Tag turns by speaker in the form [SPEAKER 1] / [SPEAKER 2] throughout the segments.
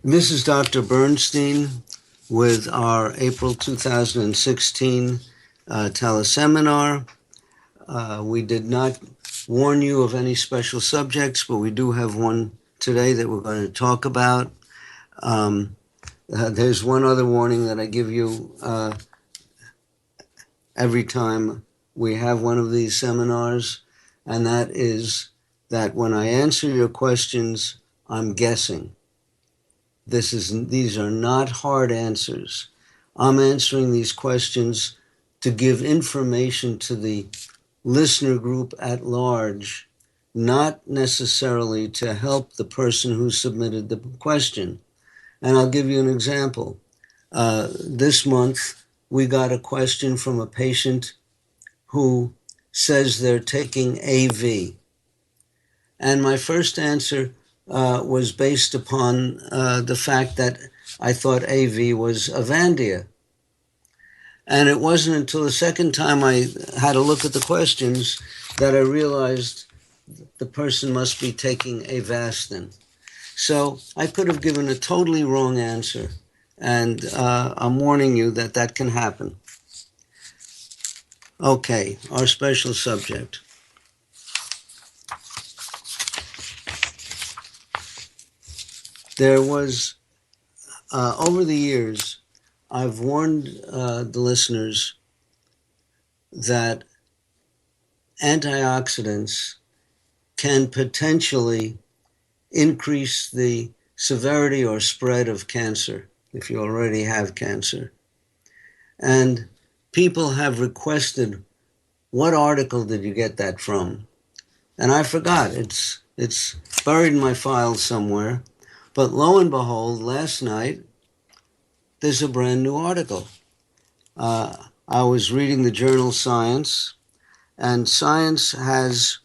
[SPEAKER 1] This is Dr. Bernstein with our April 2016 teleseminar. We did not warn you of any special subjects, but we do have one today that we're going to talk about. There's one other warning that I give you every time we have one of these seminars, and that is that when I answer your questions, I'm guessing. These are not hard answers. I'm answering these questions to give information to the listener group at large, not necessarily to help the person who submitted the question. And I'll give you an example. This month, we got a question from a patient who says they're taking AV. And my first answer was based upon the fact that I thought AV was Avandia. And it wasn't until the second time I had a look at the questions that I realized the person must be taking Avastin. So I could have given a totally wrong answer, and I'm warning you that that can happen. Okay, our special subject. There was, over the years, I've warned the listeners that antioxidants can potentially increase the severity or spread of cancer if you already have cancer. And people have requested, what article did you get that from? And I forgot. It's buried in my files somewhere. But lo and behold, last night, there's a brand new article. I was reading the journal Science, and Science has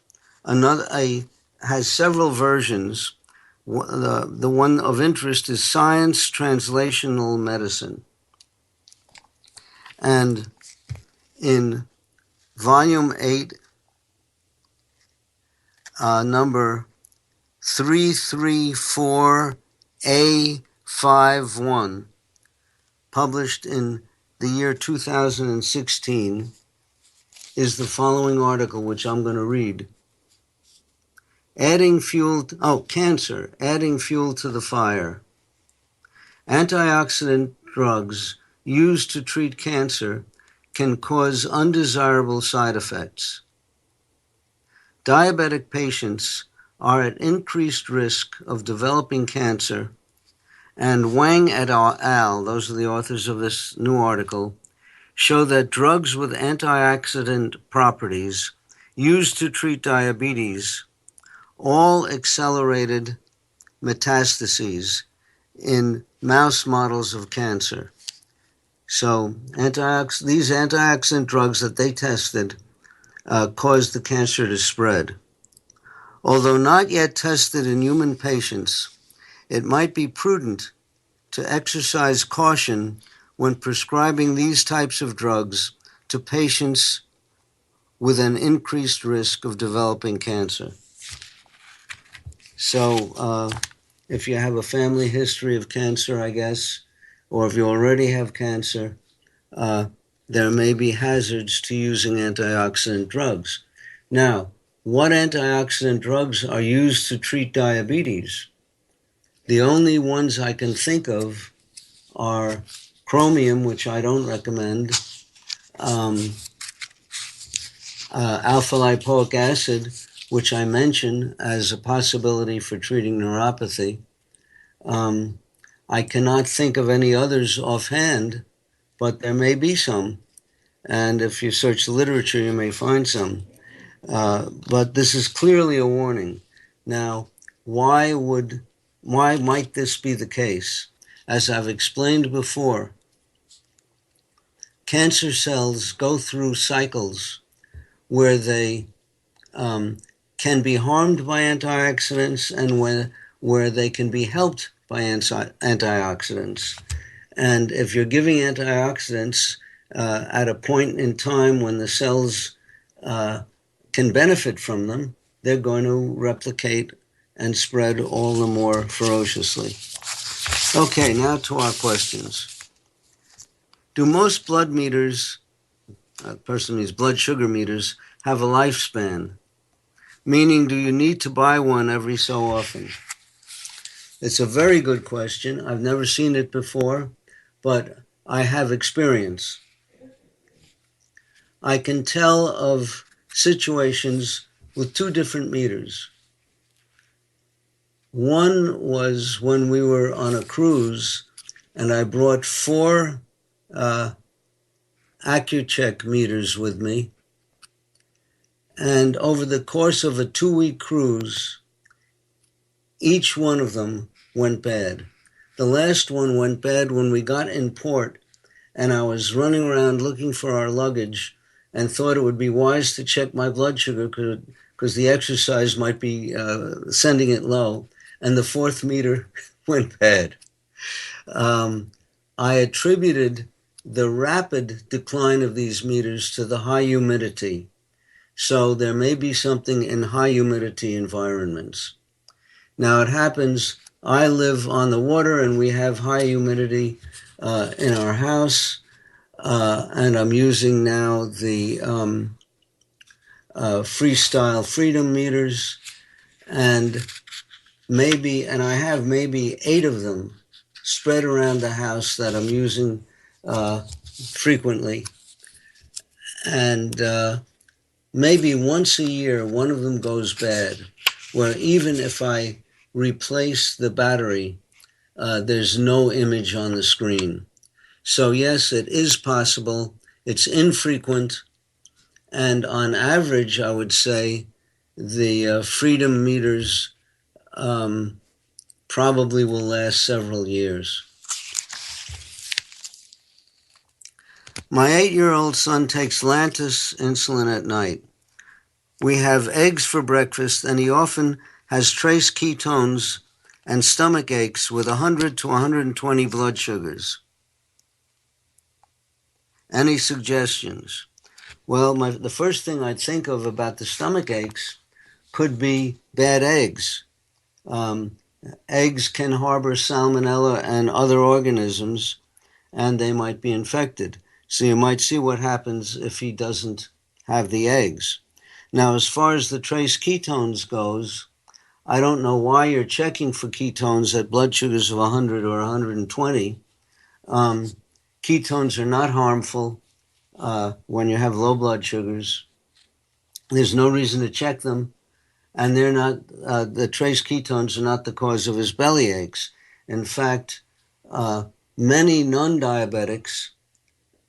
[SPEAKER 1] several versions. The one of interest is Science Translational Medicine. And in volume 8, number 334A51, published in the year 2016, is the following article, which I'm going to read. Cancer, adding fuel to the fire. Antioxidant drugs used to treat cancer can cause undesirable side effects. Diabetic patients are at increased risk of developing cancer, and Wang et al., those are the authors of this new article, show that drugs with antioxidant properties used to treat diabetes all accelerated metastases in mouse models of cancer. So these antioxidant drugs that they tested caused the cancer to spread. Although not yet tested in human patients, it might be prudent to exercise caution when prescribing these types of drugs to patients with an increased risk of developing cancer. So if you have a family history of cancer, I guess, or if you already have cancer, there may be hazards to using antioxidant drugs. Now, what antioxidant drugs are used to treat diabetes? The only ones I can think of are chromium, which I don't recommend, alpha-lipoic acid, which I mention as a possibility for treating neuropathy. I cannot think of any others offhand, but there may be some. And if you search the literature, you may find some. But this is clearly a warning. Now, why might this be the case? As I've explained before, cancer cells go through cycles where they can be harmed by antioxidants and where they can be helped by antioxidants. And if you're giving antioxidants at a point in time when the cells can benefit from them, they're going to replicate and spread all the more ferociously. Okay, now to our questions. Do most blood meters, person means blood sugar meters, have a lifespan? Meaning, do you need to buy one every so often? It's a very good question. I've never seen it before, but I have experience. I can tell of situations with two different meters. One was when we were on a cruise, and I brought four AccuCheck meters with me. And over the course of a 2-week cruise, each one of them went bad. The last one went bad when we got in port, and I was running around looking for our luggage and thought it would be wise to check my blood sugar because the exercise might be sending it low. And the fourth meter went bad. I attributed the rapid decline of these meters to the high humidity. So there may be something in high humidity environments. Now it happens, I live on the water and we have high humidity in our house. And I'm using now the Freestyle Freedom meters, and I have maybe 8 of them spread around the house that I'm using frequently. And maybe once a year, one of them goes bad, where even if I replace the battery, there's no image on the screen. So yes, it is possible. It's infrequent. And on average, I would say the Freedom meters probably will last several years. My 8-year-old son takes Lantus insulin at night. We have eggs for breakfast, and he often has trace ketones and stomach aches with 100 to 120 blood sugars. Any suggestions? Well, the first thing I'd think of about the stomach aches could be bad eggs. Eggs can harbor salmonella and other organisms, and they might be infected. So you might see what happens if he doesn't have the eggs. Now, as far as the trace ketones goes, I don't know why you're checking for ketones at blood sugars of 100 or 120. Ketones are not harmful when you have low blood sugars. There's no reason to check them, and they're not. The trace ketones are not the cause of his belly aches. In fact, many non-diabetics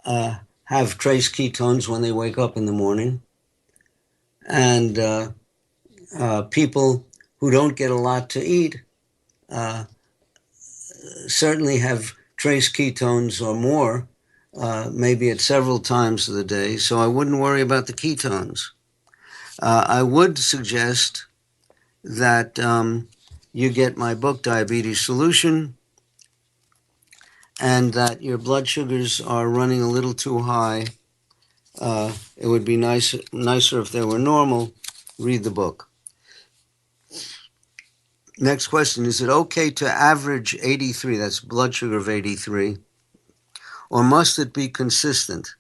[SPEAKER 1] have trace ketones when they wake up in the morning, and people who don't get a lot to eat certainly have trace ketones or more, maybe at several times of the day, so I wouldn't worry about the ketones. I would suggest that you get my book, Diabetes Solution, and that your blood sugars are running a little too high. It would be nicer if they were normal. Read the book. Next question, is it okay to average 83, that's blood sugar of 83, or must it be consistent?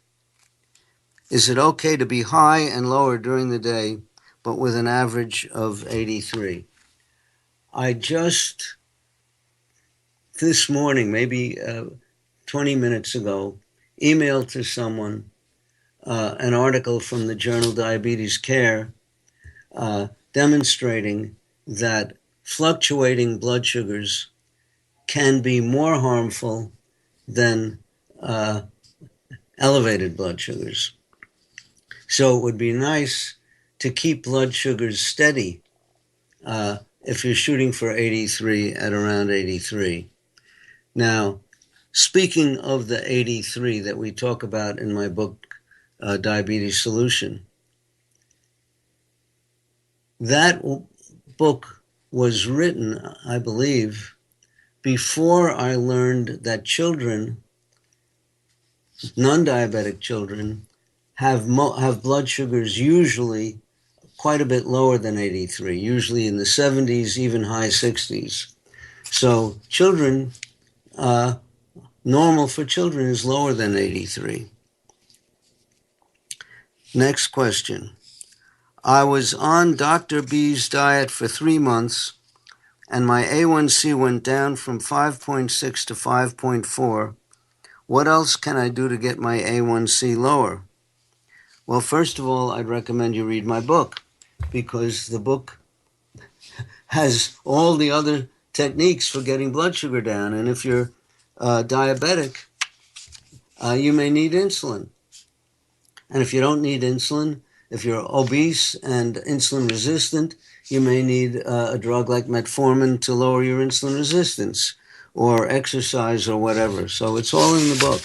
[SPEAKER 1] Is it okay to be high and lower during the day, but with an average of 83? I just, this morning, maybe 20 minutes ago, emailed to someone an article from the journal Diabetes Care demonstrating that fluctuating blood sugars can be more harmful than elevated blood sugars. So it would be nice to keep blood sugars steady if you're shooting for 83 at around 83. Now, speaking of the 83 that we talk about in my book, Diabetes Solution, that book was written, I believe, before I learned that children, non-diabetic children, have blood sugars usually quite a bit lower than 83, usually in the 70s, even high 60s. So children normal for children is lower than 83. Next question. I was on Dr. B's diet for 3 months, and my A1C went down from 5.6 to 5.4. What else can I do to get my A1C lower? Well, first of all, I'd recommend you read my book, because the book has all the other techniques for getting blood sugar down. And if you're diabetic, you may need insulin. And if you don't need insulin, if you're obese and insulin resistant, you may need a drug like metformin to lower your insulin resistance, or exercise, or whatever. So it's all in the book.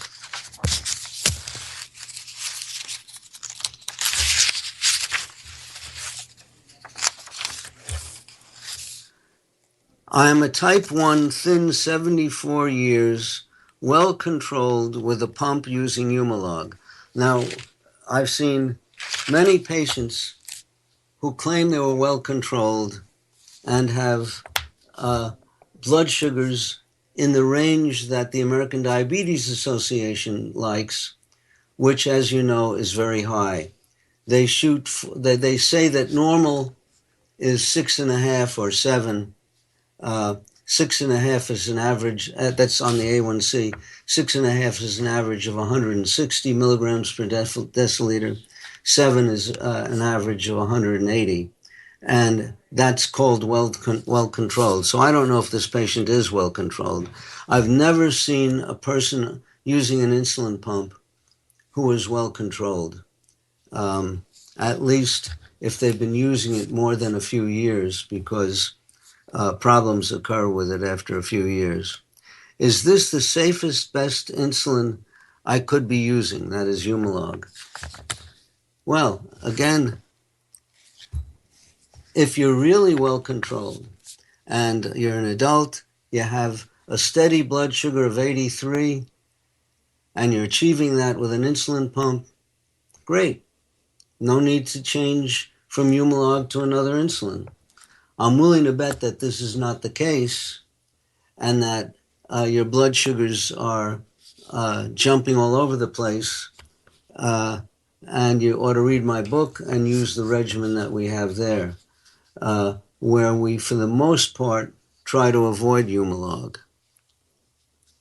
[SPEAKER 1] I am a type 1, thin, 74 years, well controlled with a pump using Humalog. Now, I've seen many patients who claim they were well controlled and have blood sugars in the range that the American Diabetes Association likes, which, as you know, is very high. They say that normal is 6.5 or 7. 6.5 is an average, that's on the A1C. 6.5 is an average of 160 milligrams per deciliter. 7 is an average of 180. And that's called well controlled. So I don't know if this patient is well controlled. I've never seen a person using an insulin pump who is well controlled, at least if they've been using it more than a few years, because problems occur with it after a few years. Is this the safest, best insulin I could be using? That is Humalog. Well, again, if you're really well controlled and you're an adult, you have a steady blood sugar of 83, and you're achieving that with an insulin pump, great. No need to change from Humalog to another insulin. I'm willing to bet that this is not the case, and that your blood sugars are jumping all over the place, and you ought to read my book and use the regimen that we have there, where we, for the most part, try to avoid Humalog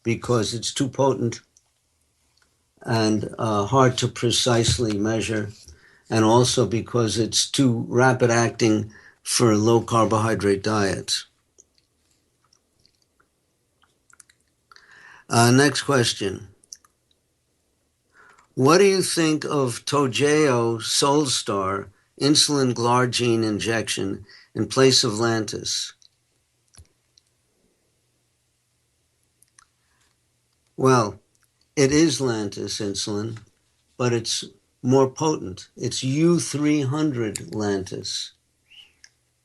[SPEAKER 1] because it's too potent and hard to precisely measure, and also because it's too rapid acting for low carbohydrate diets. Next question. What do you think of Toujeo Solstar insulin glargine injection in place of Lantus? Well, it is Lantus insulin, but it's more potent. It's U300 Lantus.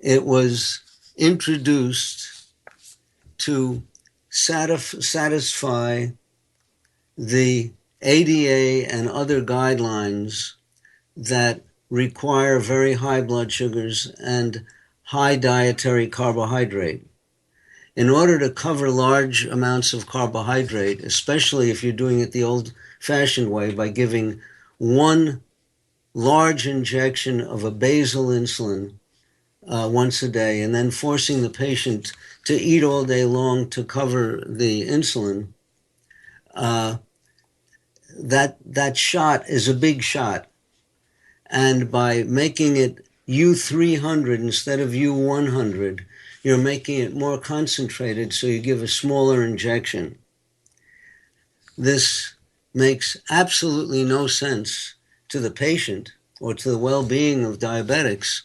[SPEAKER 1] It was introduced to satisfy the ADA and other guidelines that require very high blood sugars and high dietary carbohydrate. In order to cover large amounts of carbohydrate, especially if you're doing it the old-fashioned way by giving one large injection of a basal insulin once a day, and then forcing the patient to eat all day long to cover the insulin, that shot is a big shot. And by making it U300 instead of U100, you're making it more concentrated, so you give a smaller injection. This makes absolutely no sense to the patient or to the well-being of diabetics,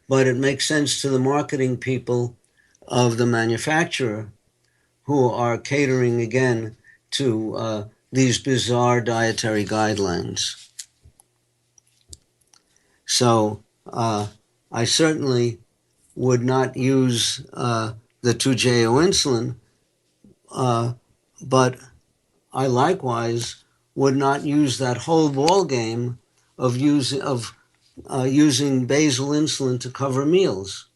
[SPEAKER 1] but it makes sense to the marketing people of the manufacturer, who are catering again to these bizarre dietary guidelines. So I certainly would not use the Toujeo insulin, but I likewise would not use that whole ball game of using basal insulin to cover meals.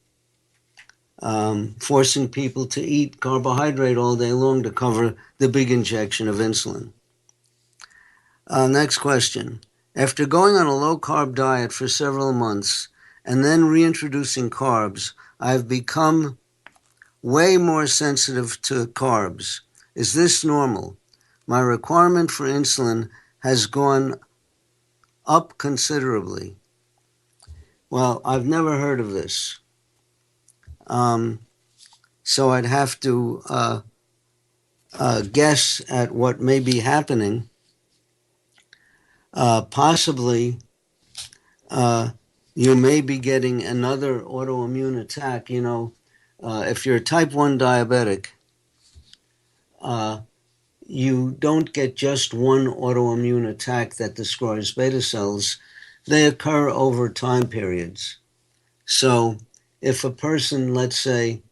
[SPEAKER 1] forcing people to eat carbohydrate all day long to cover the big injection of insulin. Next question. After going on a low-carb diet for several months and then reintroducing carbs, I've become way more sensitive to carbs. Is this normal? My requirement for insulin has gone up considerably. Well, I've never heard of this. So I'd have to guess at what may be happening. Possibly, you may be getting another autoimmune attack. If you're a type 1 diabetic, you don't get just one autoimmune attack that destroys beta cells. They occur over time periods. So if a person, let's say,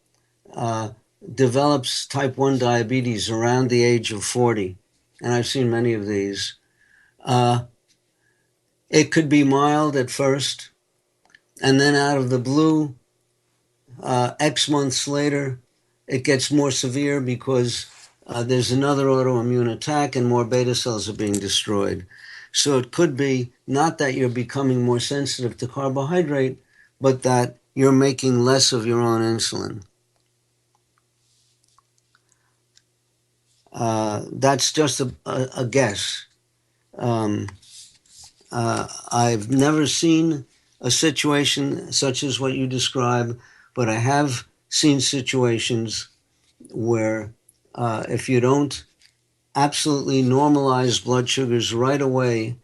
[SPEAKER 1] develops type 1 diabetes around the age of 40, and I've seen many of these, it could be mild at first, and then out of the blue, X months later, it gets more severe because there's another autoimmune attack and more beta cells are being destroyed. So it could be not that you're becoming more sensitive to carbohydrate, but that you're making less of your own insulin. That's just a guess. I've never seen a situation such as what you describe, but I have seen situations where if you don't absolutely normalize blood sugars right away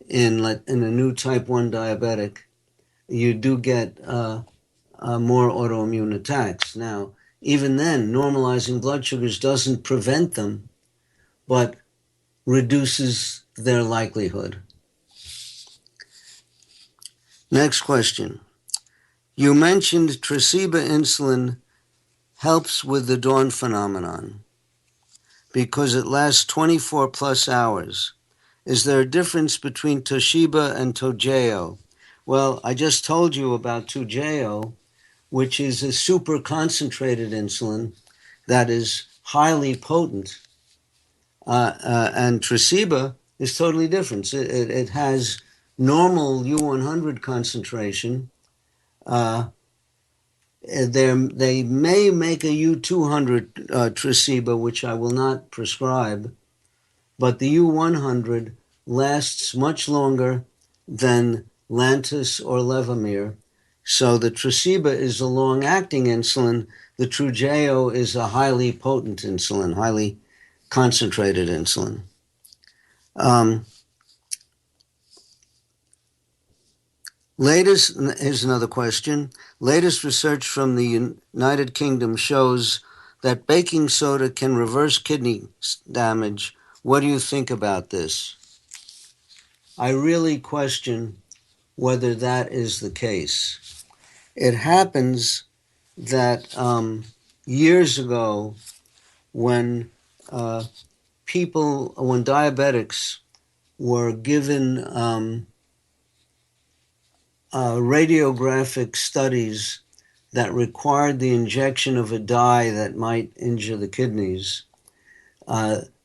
[SPEAKER 1] in a new type 1 diabetic, you do get more autoimmune attacks. Now, even then, normalizing blood sugars doesn't prevent them, but reduces their likelihood. Next question. You mentioned Tresiba insulin helps with the dawn phenomenon because it lasts 24 plus hours. Is there a difference between Toshiba and Toujeo? Well, I just told you about Toujeo, which is a super concentrated insulin that is highly potent. And Tresiba is totally different. It has normal U100 concentration. They may make a U200 Tresiba, which I will not prescribe, but the U100 lasts much longer than Lantus or Levemir. So the Tresiba is a long-acting insulin. The Toujeo is a highly potent insulin, highly concentrated insulin. Here's another question. Latest research from the United Kingdom shows that baking soda can reverse kidney damage. What do you think about this? I really question whether that is the case. It happens that years ago, when diabetics were given radiographic studies that required the injection of a dye that might injure the kidneys,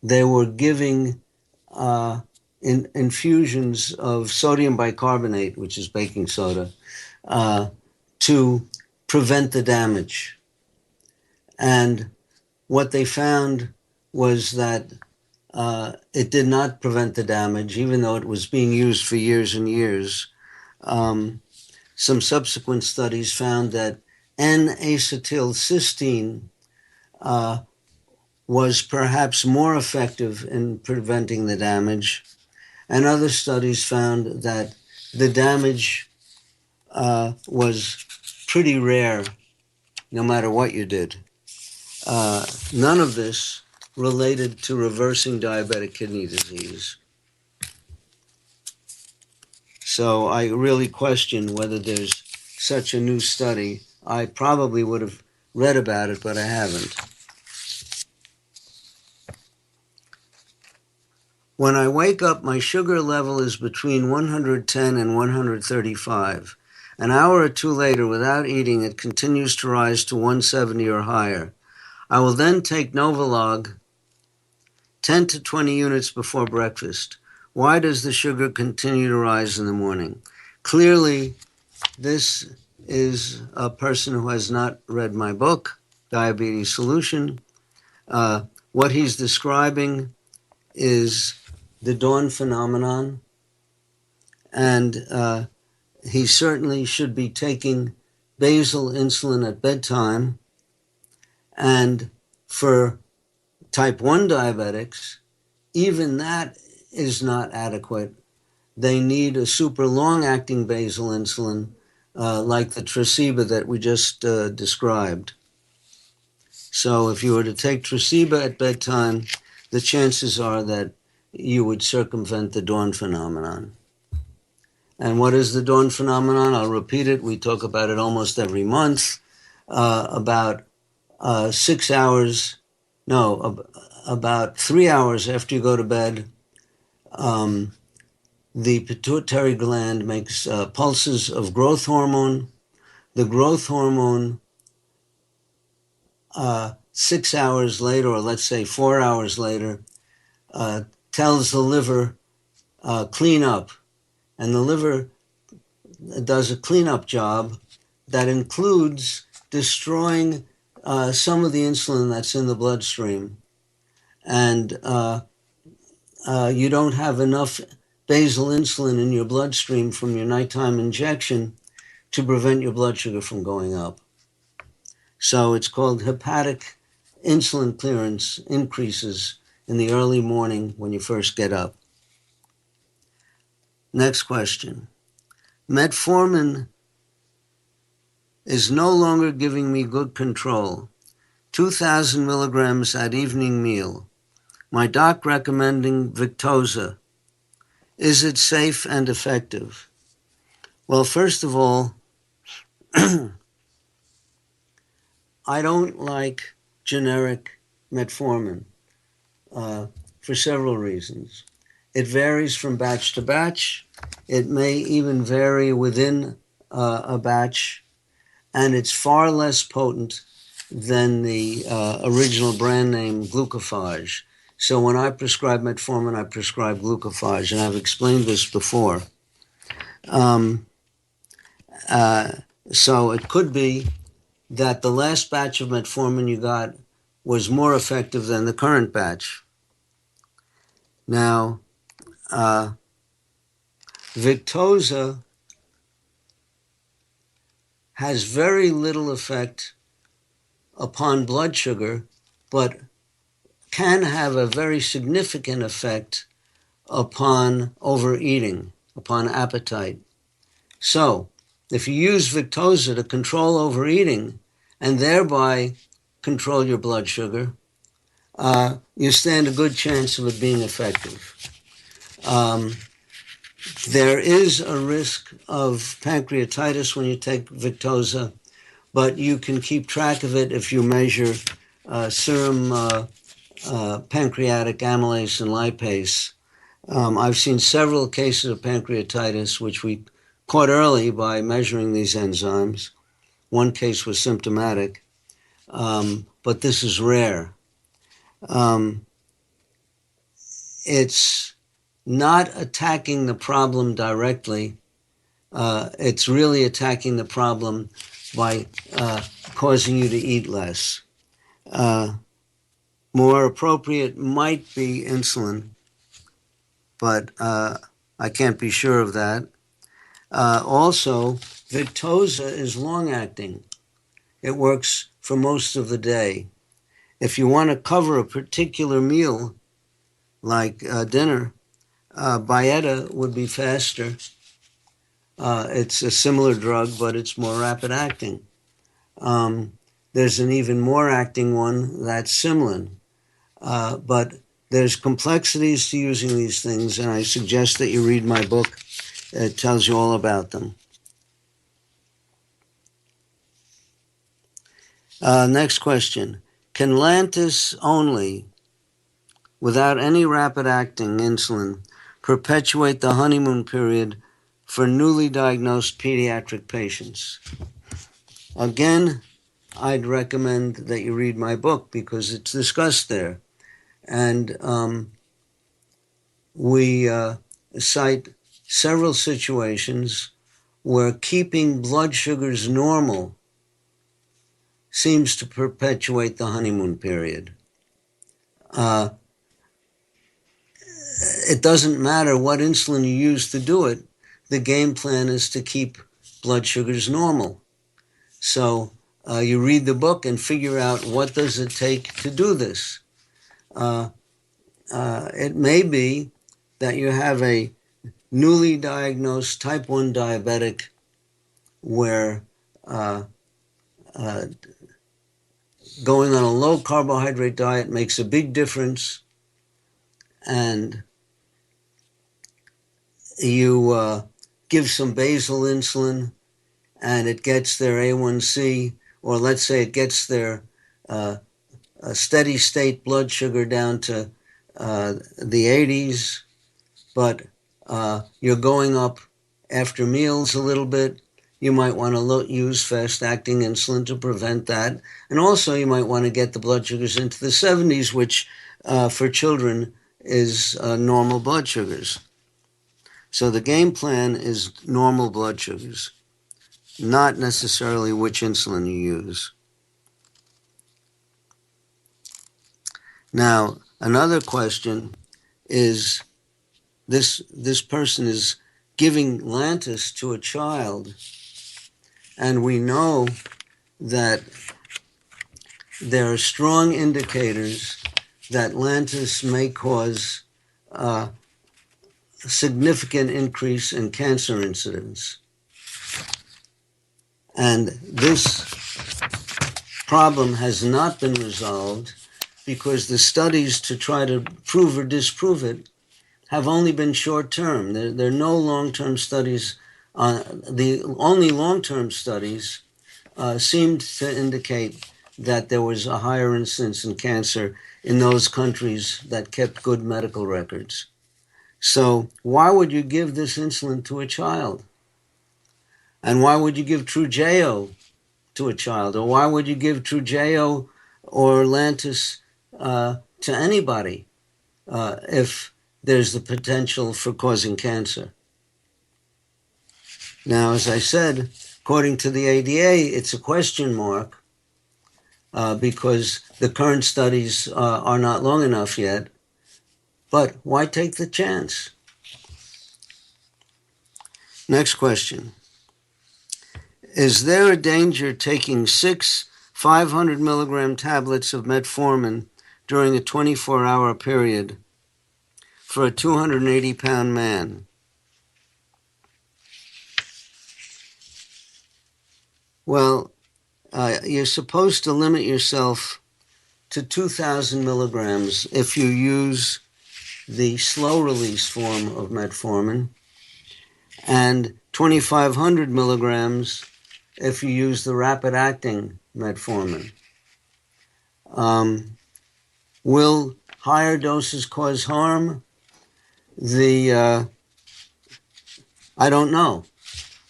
[SPEAKER 1] they were giving infusions of sodium bicarbonate, which is baking soda, to prevent the damage. And what they found was that it did not prevent the damage, even though it was being used for years and years. Some subsequent studies found that N-acetylcysteine was perhaps more effective in preventing the damage. And other studies found that the damage was pretty rare, no matter what you did. None of this related to reversing diabetic kidney disease. So I really question whether there's such a new study. I probably would have read about it, but I haven't. When I wake up, my sugar level is between 110 and 135. An hour or two later, without eating, it continues to rise to 170 or higher. I will then take Novolog 10 to 20 units before breakfast. Why does the sugar continue to rise in the morning? Clearly, this is a person who has not read my book, Diabetes Solution. What he's describing is the dawn phenomenon, and he certainly should be taking basal insulin at bedtime. And for type 1 diabetics, even that is not adequate. They need a super long-acting basal insulin, like the Tresiba that we just described. So if you were to take Tresiba at bedtime, the chances are that you would circumvent the dawn phenomenon. And what is the dawn phenomenon? I'll repeat it. We talk about it almost every month. About 6 hours, no, about 3 hours after you go to bed, the pituitary gland makes pulses of growth hormone. The growth hormone, 6 hours later, or let's say 4 hours later, tells the liver, clean up. And the liver does a cleanup job that includes destroying some of the insulin that's in the bloodstream. And you don't have enough basal insulin in your bloodstream from your nighttime injection to prevent your blood sugar from going up. So it's called hepatic insulin clearance increases in the early morning when you first get up. Next question. Metformin is no longer giving me good control. 2,000 milligrams at evening meal. My doc recommending Victoza. Is it safe and effective? Well, first of all, I don't like generic metformin for several reasons. It varies from batch to batch. It may even vary within a batch, and it's far less potent than the original brand name Glucophage. So when I prescribe metformin, I prescribe Glucophage, and I've explained this before. So it could be that the last batch of metformin you got was more effective than the current batch. Now, Victoza has very little effect upon blood sugar, but can have a very significant effect upon overeating, upon appetite. So, if you use Victoza to control overeating and thereby control your blood sugar, you stand a good chance of it being effective. There is a risk of pancreatitis when you take Victoza, but you can keep track of it if you measure serum pancreatic amylase and lipase. I've seen several cases of pancreatitis, which we caught early by measuring these enzymes. One case was symptomatic, but this is rare. It's not attacking the problem directly. It's really attacking the problem by causing you to eat less. More appropriate might be insulin, but I can't be sure of that. Also, Victoza is long-acting. It works for most of the day. If you want to cover a particular meal, like dinner, Byetta would be faster. It's a similar drug, but it's more rapid acting. There's an even more acting one, that's Symlin. But there's complexities to using these things, and I suggest that you read my book. It tells you all about them. Next question. Can Lantus only, without any rapid acting insulin, perpetuate the honeymoon period for newly diagnosed pediatric patients. Again, I'd recommend that you read my book because it's discussed there. And we cite several situations where keeping blood sugars normal seems to perpetuate the honeymoon period. It doesn't matter what insulin you use to do it. The game plan is to keep blood sugars normal. So you read the book and figure out what does it take to do this. It may be that you have a newly diagnosed type 1 diabetic where going on a low carbohydrate diet makes a big difference, and you give some basal insulin and it gets their A1C, or let's say it gets their a steady state blood sugar down to the 80s, but you're going up after meals a little bit. You might want to use fast-acting insulin to prevent that. And also you might want to get the blood sugars into the 70s, which for children is normal blood sugars. So the game plan is normal blood sugars, not necessarily which insulin you use. Now, another question is, this person is giving Lantus to a child, and we know that there are strong indicators that Lantus may cause a significant increase in cancer incidence. And this problem has not been resolved because the studies to try to prove or disprove it have only been short-term. There are no long-term studies. The only long-term studies seemed to indicate that there was a higher incidence in cancer in those countries that kept good medical records. So why would you give this insulin to a child? And why would you give Trujeo to a child? Or why would you give Trujeo or Lantus to anybody if there's the potential for causing cancer? Now, as I said, according to the ADA, it's a question mark because the current studies are not long enough yet. But why take the chance? Next question. Is there a danger taking 6 500 milligram tablets of metformin during a 24-hour period for a 280-pound man? Well, you're supposed to limit yourself to 2,000 milligrams if you use the slow-release form of metformin, and 2,500 milligrams if you use the rapid-acting metformin. Will higher doses cause harm? I don't know.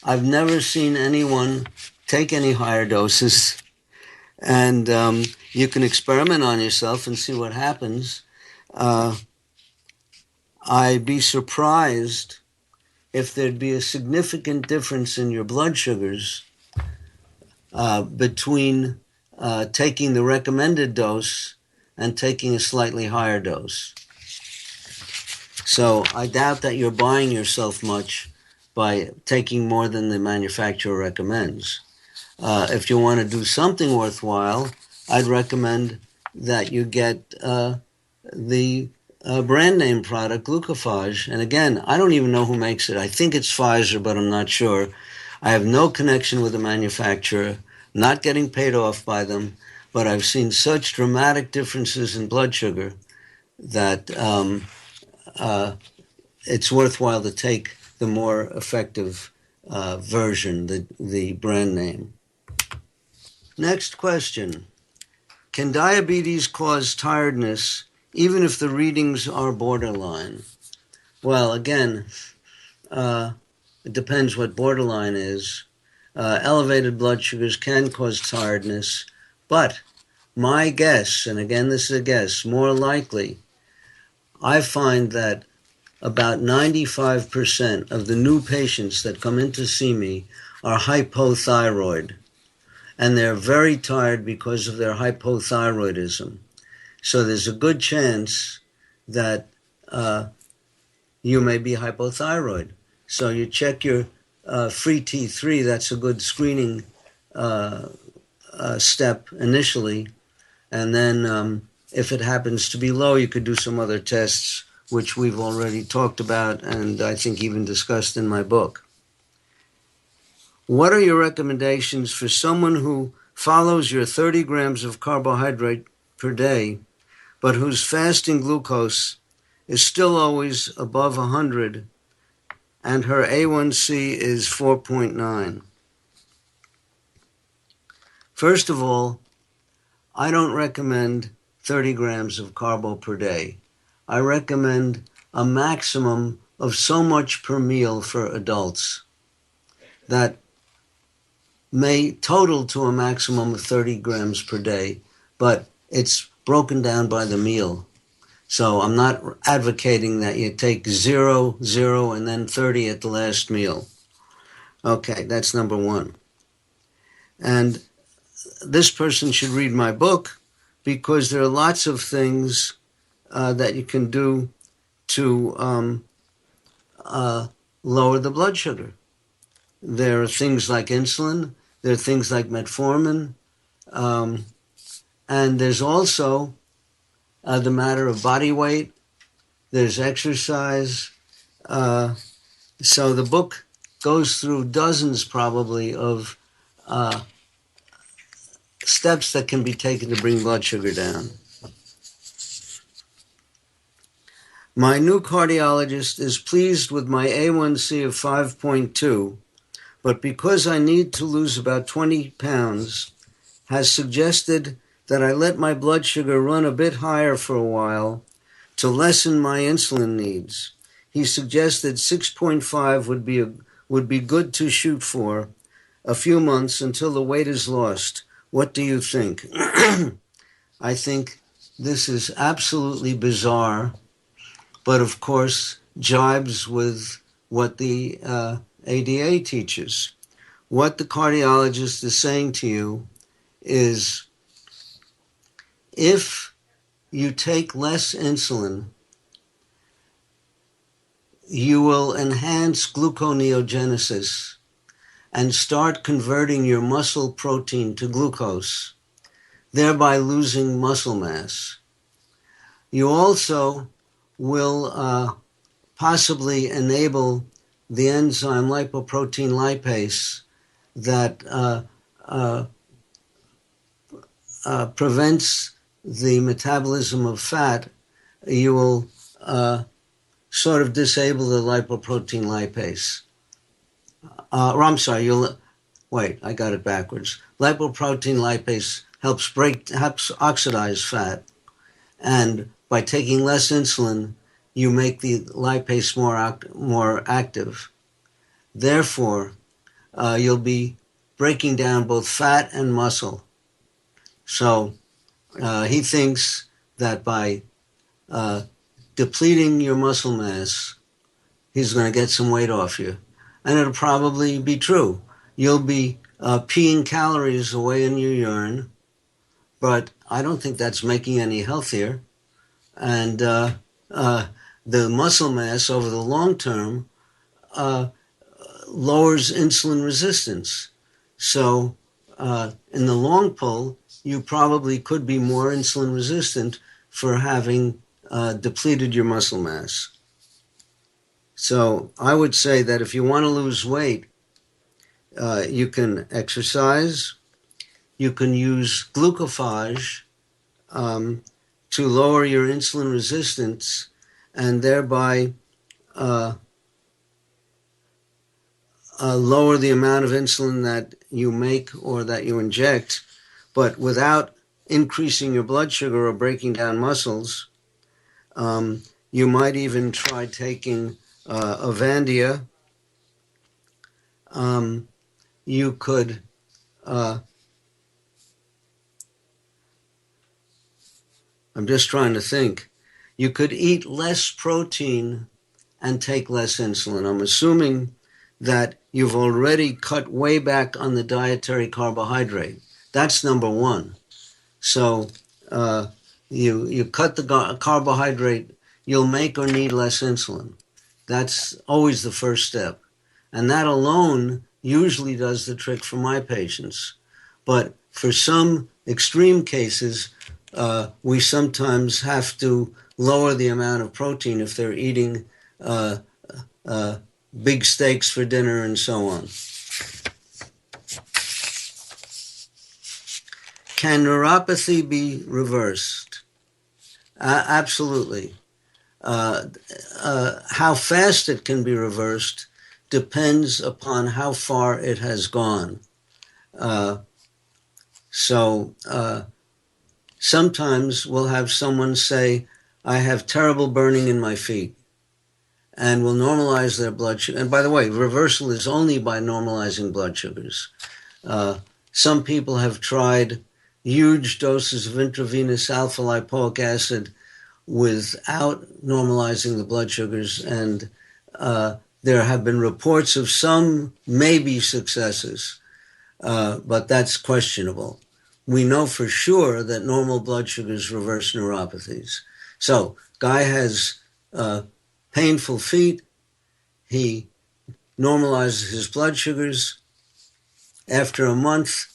[SPEAKER 1] I've never seen anyone take any higher doses, and you can experiment on yourself and see what happens. I'd be surprised if there'd be a significant difference in your blood sugars between taking the recommended dose and taking a slightly higher dose. So I doubt that you're buying yourself much by taking more than the manufacturer recommends. If you want to do something worthwhile, I'd recommend that you get the brand name product, Glucophage. And again, I don't even know who makes it. I think it's Pfizer, but I'm not sure. I have no connection with the manufacturer, not getting paid off by them, but I've seen such dramatic differences in blood sugar that it's worthwhile to take the more effective version, the brand name. Next question. Can diabetes cause tiredness even if the readings are borderline? Well, again, It depends what borderline is. Elevated blood sugars can cause tiredness, but my guess, and again this is a guess, more likely, I find that about 95% of the new patients that come in to see me are hypothyroid, and they're very tired because of their hypothyroidism. So there's a good chance that you may be hypothyroid. So you check your free T3. That's a good screening step initially. And then if it happens to be low, you could do some other tests, which we've already talked about and I think even discussed in my book. What are your recommendations for someone who follows your 30 grams of carbohydrate per day, but whose fasting glucose is still always above 100 and her A1C is 4.9? First of all, I don't recommend 30 grams of carbo per day. I recommend a maximum of so much per meal for adults that may total to a maximum of 30 grams per day, but it's broken down by the meal. So I'm not advocating that you take 0, 0, and then 30 at the last meal. Okay, that's number one. And this person should read my book because there are lots of things that you can do to lower the blood sugar. There are things like insulin. There are things like metformin. And there's also the matter of body weight. There's exercise. So the book goes through dozens probably of steps that can be taken to bring blood sugar down. My new cardiologist is pleased with my A1C of 5.2, but because I need to lose about 20 pounds, has suggested that I let my blood sugar run a bit higher for a while to lessen my insulin needs. He suggested 6.5 would be good to shoot for a few months until the weight is lost. What do you think? I think this is absolutely bizarre, but of course jibes with what the ADA teaches. What the cardiologist is saying to you is if you take less insulin, you will enhance gluconeogenesis and start converting your muscle protein to glucose, thereby losing muscle mass. You also will possibly enable the enzyme lipoprotein lipase that prevents the metabolism of fat. You will sort of disable the lipoprotein lipase. I got it backwards. Lipoprotein lipase helps oxidize fat, and by taking less insulin, you make the lipase more active. Therefore, you'll be breaking down both fat and muscle. So he thinks that by depleting your muscle mass, he's going to get some weight off you. And it'll probably be true. You'll be peeing calories away in your urine, but I don't think that's making any healthier. And the muscle mass over the long term lowers insulin resistance. So in the long pull, you probably could be more insulin resistant for having depleted your muscle mass. So I would say that if you want to lose weight, you can exercise, you can use glucophage to lower your insulin resistance and thereby lower the amount of insulin that you make or that you inject, but without increasing your blood sugar or breaking down muscles. You might even try taking Avandia, You could I'm just trying to think. You could eat less protein and take less insulin. I'm assuming that you've already cut way back on the dietary carbohydrate. That's number one. So uh, you cut the carbohydrate, you'll make or need less insulin. That's always the first step. And that alone usually does the trick for my patients. But for some extreme cases, we sometimes have to lower the amount of protein if they're eating uh, uh, big steaks for dinner and so on. Can neuropathy be reversed? Absolutely. How fast it can be reversed depends upon how far it has gone. So sometimes we'll have someone say, I have terrible burning in my feet, and we'll normalize their blood sugar. And by the way, reversal is only by normalizing blood sugars. Some people have tried huge doses of intravenous alpha lipoic acid without normalizing the blood sugars, and there have been reports of some maybe successes, but that's questionable. We know for sure that normal blood sugars reverse neuropathies. So, guy has painful feet, he normalizes his blood sugars. After a month,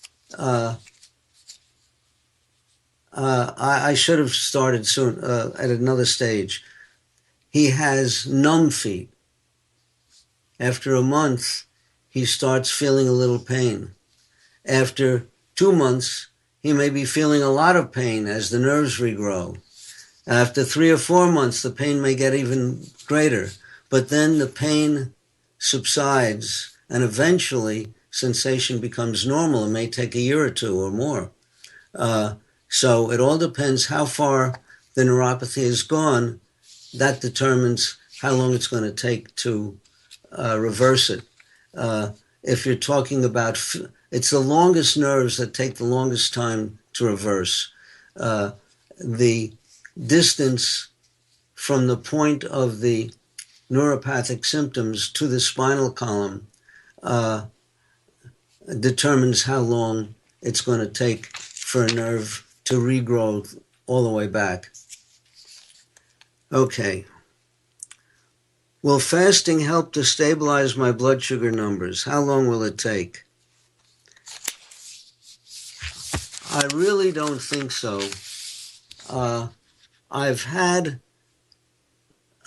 [SPEAKER 1] I should have started soon at another stage. He has numb feet. After a month, he starts feeling a little pain. After 2 months, he may be feeling a lot of pain as the nerves regrow. After 3 or 4 months, the pain may get even greater. But then the pain subsides, and eventually sensation becomes normal. It may take a year or two or more. So it all depends how far the neuropathy has gone. That determines how long it's going to take to reverse it. If you're talking about, it's the longest nerves that take the longest time to reverse. The distance from the point of the neuropathic symptoms to the spinal column determines how long it's going to take for a nerve to regrow all the way back. Okay. Will fasting help to stabilize my blood sugar numbers? How long will it take? I really don't think so. I've had,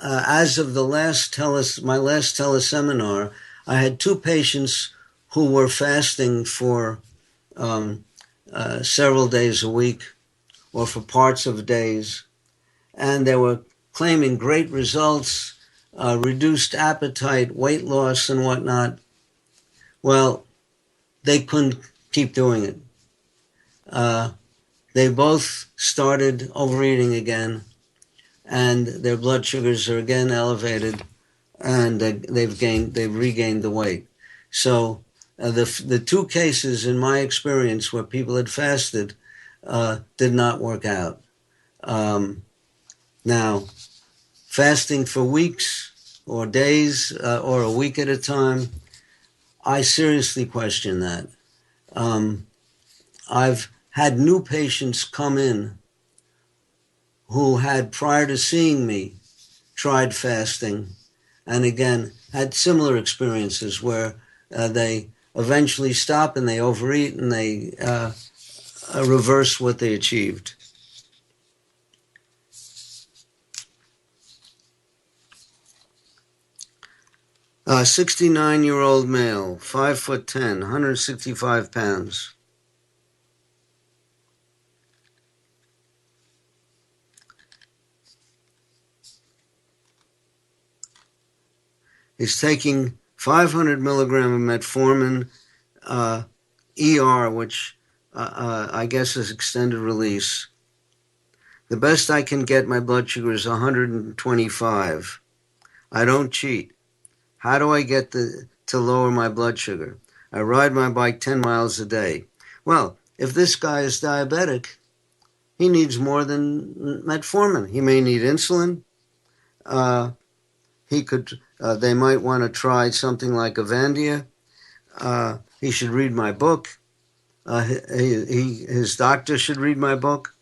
[SPEAKER 1] as of the my last teleseminar, I had 2 patients who were fasting for several days a week or for parts of days, and they were claiming great results, reduced appetite, weight loss, and whatnot. Well, they couldn't keep doing it. They both started overeating again, and their blood sugars are again elevated, and they've regained the weight. So the 2 cases in my experience where people had fasted did not work out. Now, fasting for weeks or days or a week at a time, I seriously question that. I've had new patients come in who had, prior to seeing me, tried fasting, and again had similar experiences where they eventually stop and they overeat and they reverse what they achieved. 69-year-old male, 5'10", 165 pounds. He's taking 500 milligram of metformin ER, which I guess is extended release. The best I can get, my blood sugar is 125. I don't cheat. How do I get to to lower my blood sugar. I ride my bike 10 miles a day. Well, if this guy is diabetic, he needs more than metformin. He may need insulin. They might want to try something like Avandia. He should read my book. His doctor should read my book.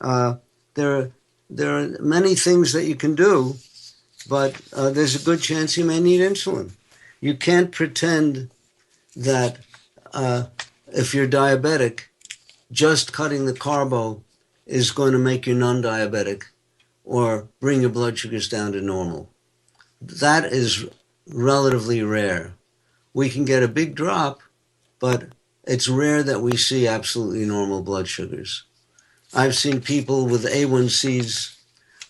[SPEAKER 1] There are many things that you can do, but there's a good chance he may need insulin. You can't pretend that if you're diabetic, just cutting the carbo is going to make you non-diabetic or bring your blood sugars down to normal. That is relatively rare. We can get a big drop, but it's rare that we see absolutely normal blood sugars. I've seen people with A1Cs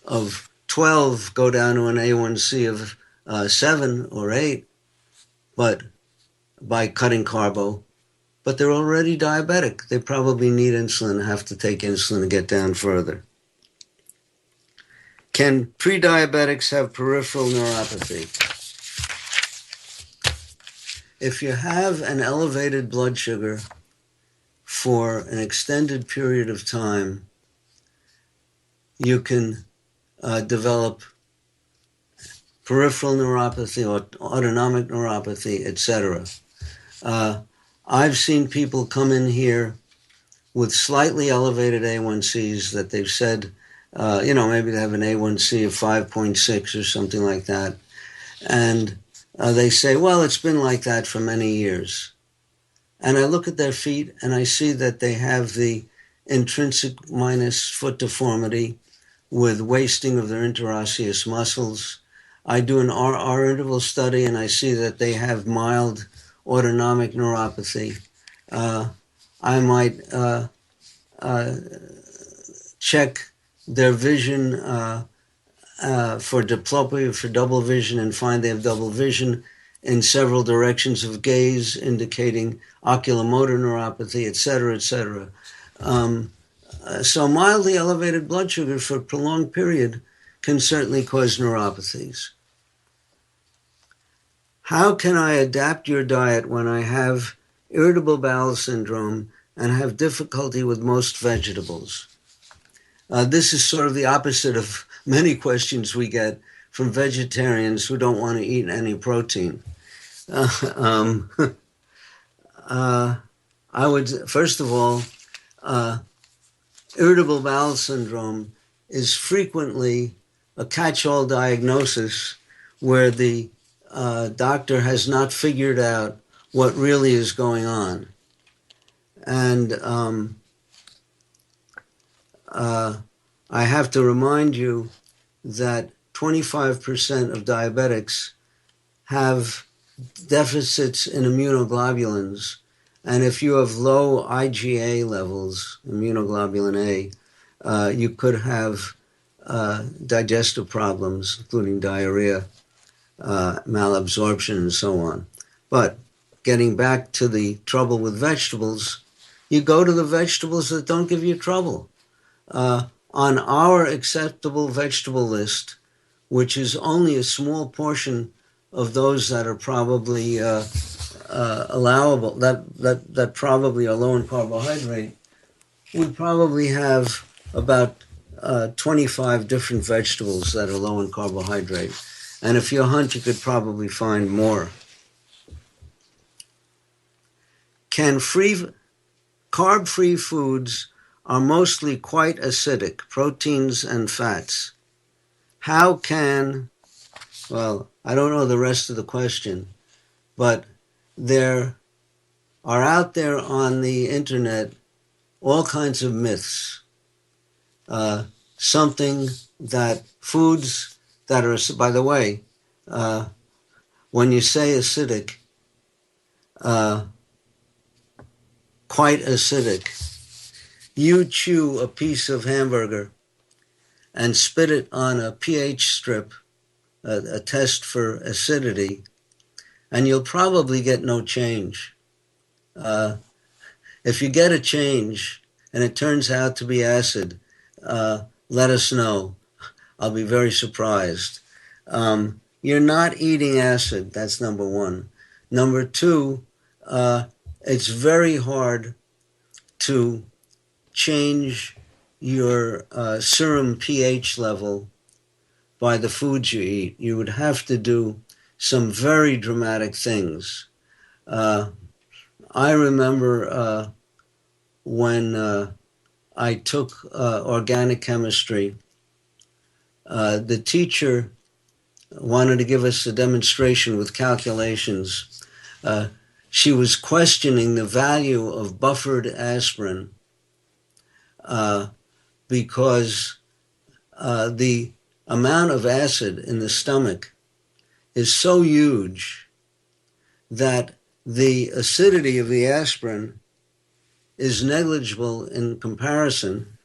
[SPEAKER 1] of 12 go down to an A1C of 7 or 8, but by cutting carbo, but they're already diabetic. They probably need insulin and have to take insulin to get down further. Can pre-diabetics have peripheral neuropathy? If you have an elevated blood sugar for an extended period of time, you can develop peripheral neuropathy or autonomic neuropathy, etc. I've seen people come in here with slightly elevated A1Cs that they've said, maybe they have an A1C of 5.6 or something like that. And they say, well, it's been like that for many years. And I look at their feet and I see that they have the intrinsic minus foot deformity with wasting of their interosseous muscles. I do an RR interval study and I see that they have mild autonomic neuropathy. I might check their vision for diplopia, for double vision, and find they have double vision in several directions of gaze, indicating oculomotor neuropathy, etc., etc. So mildly elevated blood sugar for a prolonged period can certainly cause neuropathies. How can I adapt your diet when I have irritable bowel syndrome and have difficulty with most vegetables? This is sort of the opposite of many questions we get from vegetarians who don't want to eat any protein. I would, first of all, irritable bowel syndrome is frequently a catch-all diagnosis where the doctor has not figured out what really is going on. And I have to remind you that 25% of diabetics have deficits in immunoglobulins. And if you have low IgA levels, immunoglobulin A, you could have digestive problems, including diarrhea, malabsorption, and so on. But getting back to the trouble with vegetables, you go to the vegetables that don't give you trouble. On our acceptable vegetable list, which is only a small portion of those that are probably allowable, that probably are low in carbohydrate, we probably have about 25 different vegetables that are low in carbohydrate. And if you hunt, you could probably find more. Carb-free foods are mostly quite acidic, proteins and fats. How can, well, I don't know the rest of the question, but there are out there on the internet all kinds of myths. Something that foods that are, by the way, when you say acidic, quite acidic, you chew a piece of hamburger and spit it on a pH strip, a test for acidity, and you'll probably get no change. If you get a change and it turns out to be acid, let us know. I'll be very surprised. You're not eating acid, that's number one. Number two, it's very hard to change your serum pH level by the foods you eat. You would have to do some very dramatic things. I remember when I took organic chemistry, the teacher wanted to give us a demonstration with calculations. She was questioning the value of buffered aspirin because the amount of acid in the stomach is so huge that the acidity of the aspirin is negligible in comparison,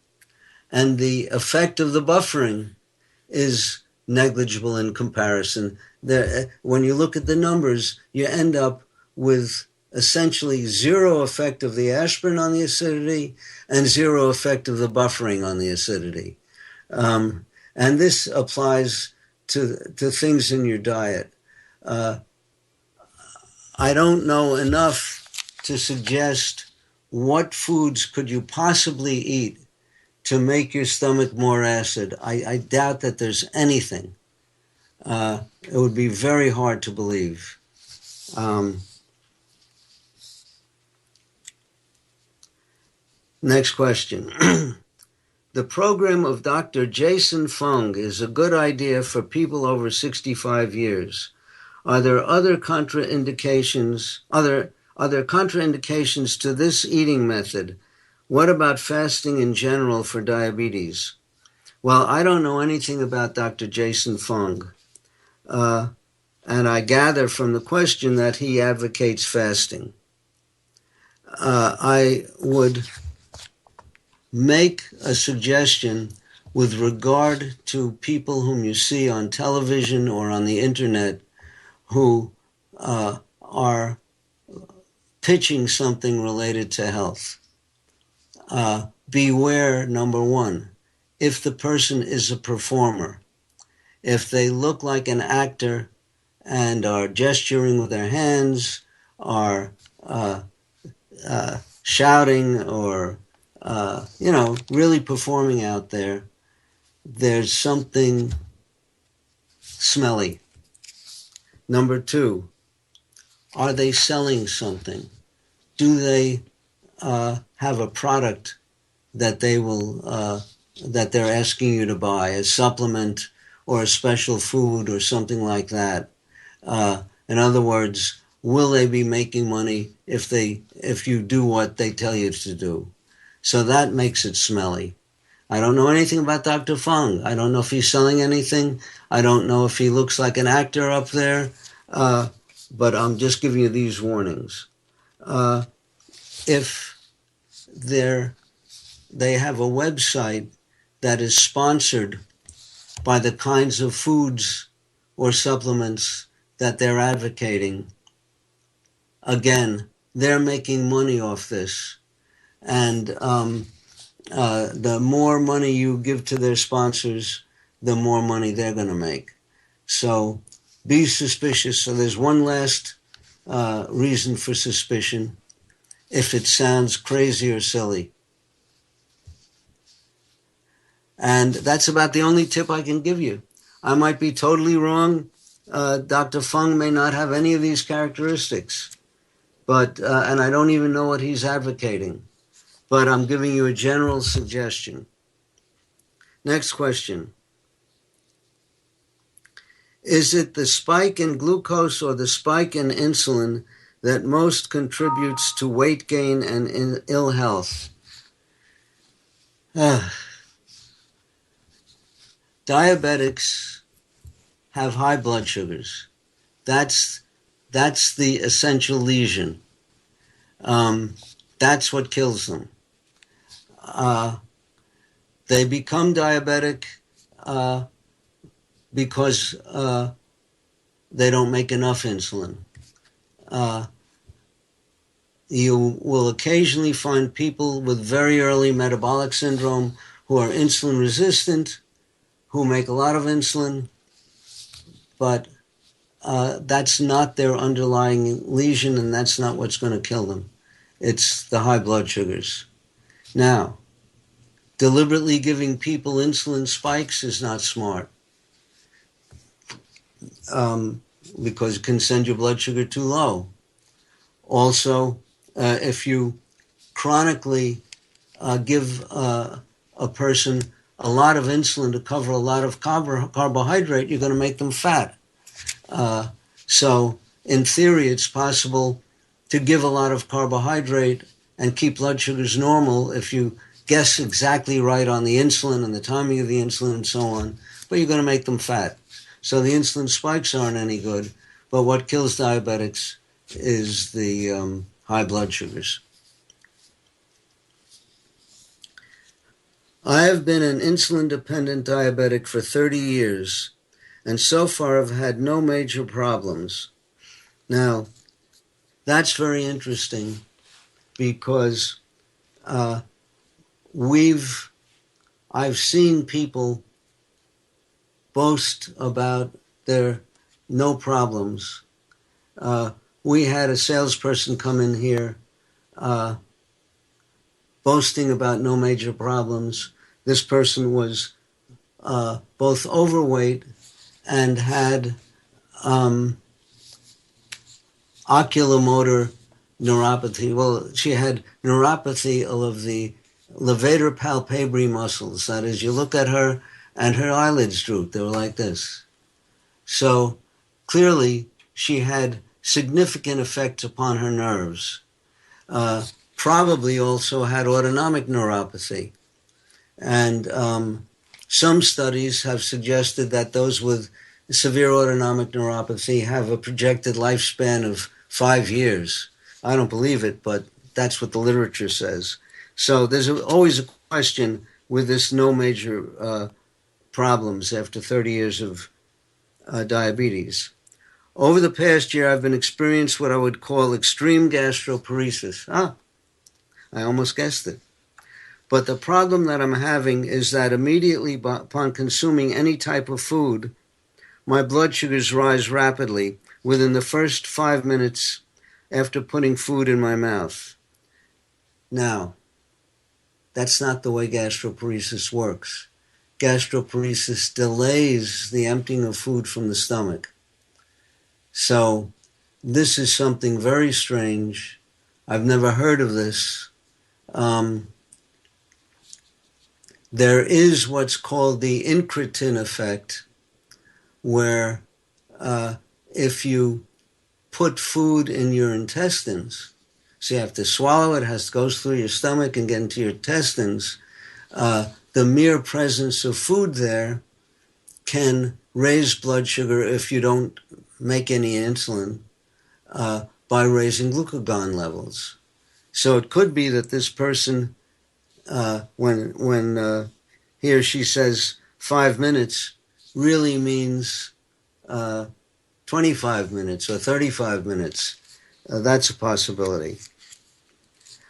[SPEAKER 1] and the effect of the buffering is negligible in comparison. When you look at the numbers, you end up with essentially zero effect of the aspirin on the acidity and zero effect of the buffering on the acidity. And this applies to things in your diet. I don't know enough to suggest what foods could you possibly eat to make your stomach more acid. I doubt that there's anything. It would be very hard to believe. Next question. The program of Dr. Jason Fung is a good idea for people over 65 years. Are there other contraindications to this eating method? What about fasting in general for diabetes? Well, I don't know anything about Dr. Jason Fung. And I gather from the question that he advocates fasting. I would make a suggestion with regard to people whom you see on television or on the internet who are pitching something related to health. Beware, number one, if the person is a performer. If they look like an actor and are gesturing with their hands, are shouting or, really performing out there, there's something smelly. Number two, are they selling something? Do they have a product that that they're asking you to buy, a supplement or a special food or something like that? In other words, will they be making money if you do what they tell you to do? So that makes it smelly. I don't know anything about Dr. Fung. I don't know if he's selling anything. I don't know if he looks like an actor up there. But I'm just giving you these warnings. If they have a website that is sponsored by the kinds of foods or supplements that they're advocating, again, they're making money off this. And the more money you give to their sponsors, the more money they're going to make. So be suspicious. So there's one last reason for suspicion, if it sounds crazy or silly. And that's about the only tip I can give you. I might be totally wrong. Dr. Fung may not have any of these characteristics, but and I don't even know what he's advocating. But I'm giving you a general suggestion. Next question. Is it the spike in glucose or the spike in insulin that most contributes to weight gain and ill health? Diabetics have high blood sugars. That's the essential lesion. That's what kills them. They become diabetic because they don't make enough insulin. You will occasionally find people with very early metabolic syndrome who are insulin resistant, who make a lot of insulin, but that's not their underlying lesion, and that's not what's going to kill them. It's the high blood sugars. Now, deliberately giving people insulin spikes is not smart, because it can send your blood sugar too low. Also, if you chronically give a person a lot of insulin to cover a lot of carbohydrate, you're going to make them fat. So in theory, it's possible to give a lot of carbohydrate and keep blood sugars normal if you guess exactly right on the insulin and the timing of the insulin and so on, but you're going to make them fat. So the insulin spikes aren't any good, but what kills diabetics is the high blood sugars. I have been an insulin-dependent diabetic for 30 years, and so far I've had no major problems. Now, that's very interesting because I've seen people boast about their no problems. We had a salesperson come in here boasting about no major problems. This person was both overweight and had oculomotor neuropathy. Well, she had neuropathy of the levator palpebral muscles. That is, you look at her and her eyelids droop. They were like this. So clearly she had significant effects upon her nerves. Probably also had autonomic neuropathy. And some studies have suggested that those with severe autonomic neuropathy have a projected lifespan of 5 years. I don't believe it, but that's what the literature says. So there's always a question with this no major problems after 30 years of diabetes. Over the past year, I've been experiencing what I would call extreme gastroparesis. I almost guessed it. But the problem that I'm having is that immediately upon consuming any type of food, my blood sugars rise rapidly within the first 5 minutes after putting food in my mouth. Now, that's not the way gastroparesis works. Gastroparesis delays the emptying of food from the stomach. So this is something very strange. I've never heard of this. There is what's called the incretin effect, where if you put food in your intestines, so you have to swallow it, has to go through your stomach and get into your intestines, the mere presence of food there can raise blood sugar if you don't make any insulin by raising glucagon levels. So it could be that this person, when he or she says 5 minutes, really means 25 minutes or 35 minutes. That's a possibility.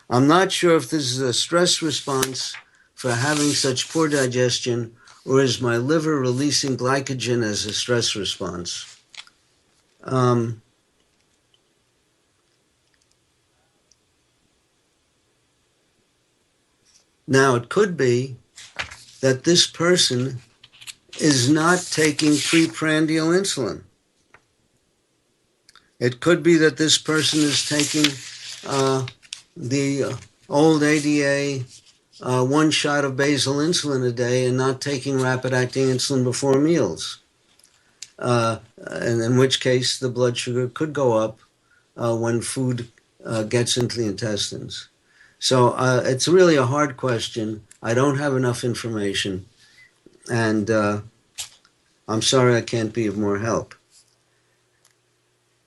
[SPEAKER 1] I'm not sure if this is a stress response for having such poor digestion, or is my liver releasing glycogen as a stress response? Now, it could be that this person is not taking preprandial insulin. It could be that this person is taking the old ADA 1 shot of basal insulin a day and not taking rapid-acting insulin before meals. And in which case the blood sugar could go up when food gets into the intestines. So it's really a hard question. I don't have enough information, and I'm sorry I can't be of more help.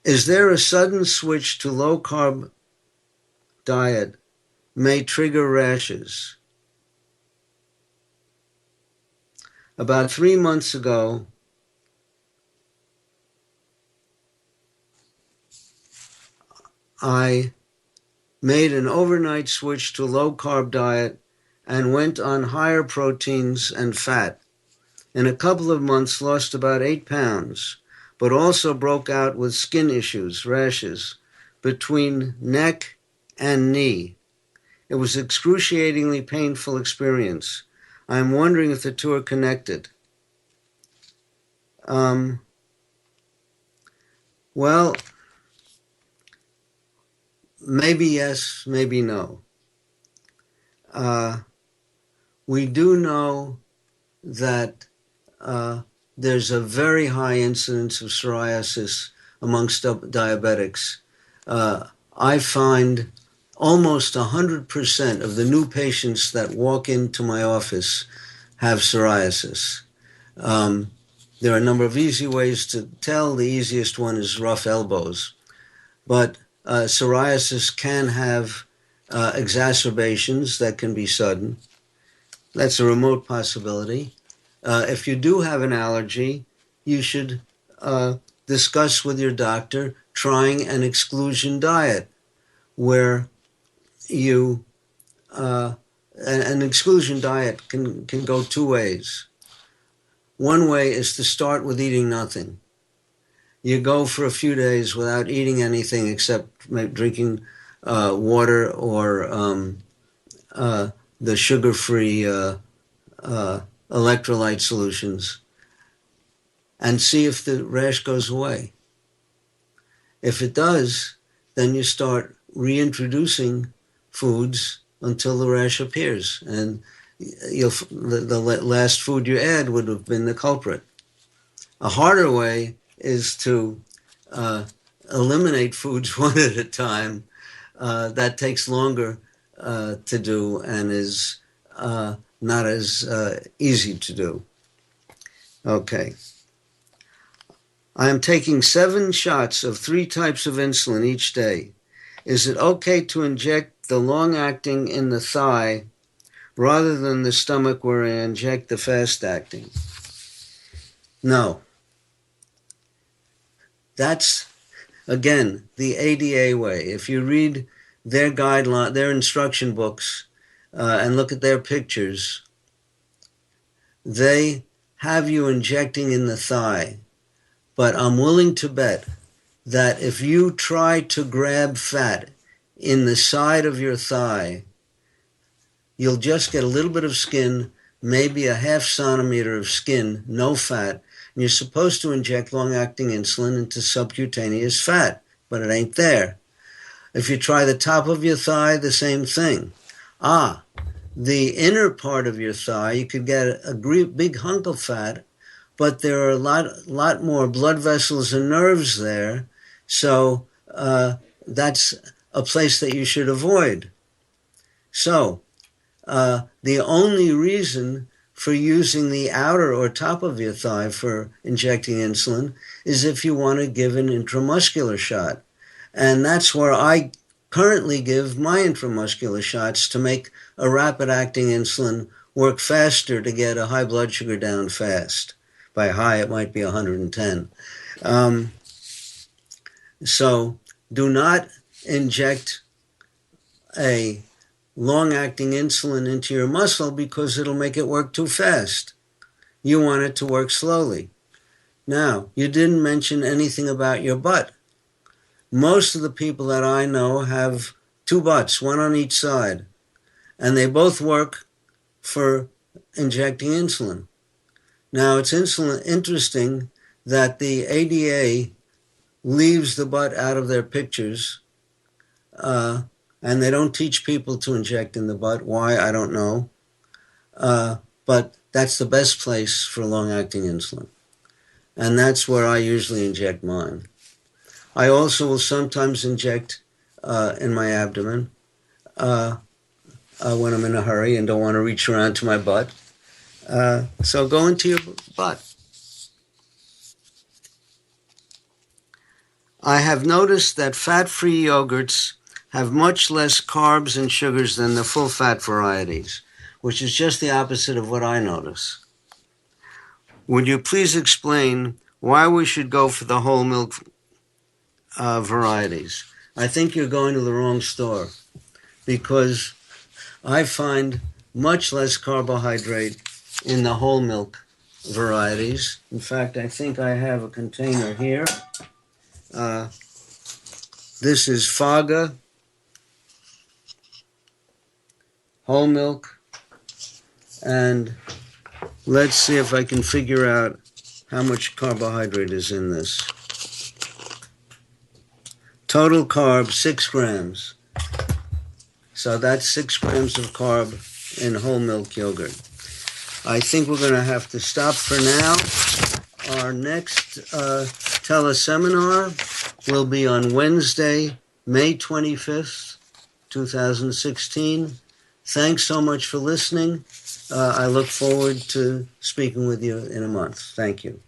[SPEAKER 1] Is there a sudden switch to low-carb diet may trigger rashes? About 3 months ago, I made an overnight switch to a low-carb diet and went on higher proteins and fat. In a couple of months, lost about 8 pounds. but also broke out with skin issues, rashes, between neck and knee. It was an excruciatingly painful experience. I'm wondering if the two are connected. Well, maybe yes, maybe no. We do know that there's a very high incidence of psoriasis amongst diabetics. I find almost 100% of the new patients that walk into my office have psoriasis. There are a number of easy ways to tell. The easiest one is rough elbows. But psoriasis can have exacerbations that can be sudden. That's a remote possibility. If you do have an allergy, you should discuss with your doctor trying an exclusion diet where you an exclusion diet can go two ways. One way is to start with eating nothing. You go for a few days without eating anything except drinking water or the sugar-free electrolyte solutions, and see if the rash goes away. If it does, then you start reintroducing foods until the rash appears, and the last food you add would have been the culprit. A harder way is to eliminate foods one at a time. That takes longer to do and is not as easy to do. Okay. I am taking 7 shots of 3 types of insulin each day. Is it okay to inject the long-acting in the thigh rather than the stomach where I inject the fast-acting? No. That's, again, the ADA way. If you read their guideline, their instruction books, and look at their pictures, they have you injecting in the thigh. But I'm willing to bet that if you try to grab fat in the side of your thigh, you'll just get a little bit of skin, maybe a half centimeter of skin, no fat. And you're supposed to inject long-acting insulin into subcutaneous fat, but it ain't there. If you try the top of your thigh, the same thing. The inner part of your thigh, you could get a big hunk of fat, but there are a lot more blood vessels and nerves there, so that's a place that you should avoid. So the only reason for using the outer or top of your thigh for injecting insulin is if you want to give an intramuscular shot. And that's where I currently give my intramuscular shots to make a rapid-acting insulin work faster to get a high blood sugar down fast. By high, it might be 110. So do not inject a long-acting insulin into your muscle because it'll make it work too fast. You want it to work slowly. Now, you didn't mention anything about your butt. Most of the people that I know have 2 butts, one on each side, and they both work for injecting insulin. Now, it's interesting that the ADA leaves the butt out of their pictures, and they don't teach people to inject in the butt. Why, I don't know. But that's the best place for long-acting insulin. And that's where I usually inject mine. I also will sometimes inject in my abdomen when I'm in a hurry and don't want to reach around to my butt. So go into your butt. I have noticed that fat-free yogurts have much less carbs and sugars than the full-fat varieties, which is just the opposite of what I notice. Would you please explain why we should go for the whole milk varieties? I think you're going to the wrong store because I find much less carbohydrate in the whole milk varieties. In fact, I think I have a container here. This is Faga, whole milk, and let's see if I can figure out how much carbohydrate is in this. Total carb, 6 grams. So that's 6 grams of carb in whole milk yogurt. I think we're going to have to stop for now. Our next teleseminar will be on Wednesday, May 25th, 2016. Thanks so much for listening. I look forward to speaking with you in a month. Thank you.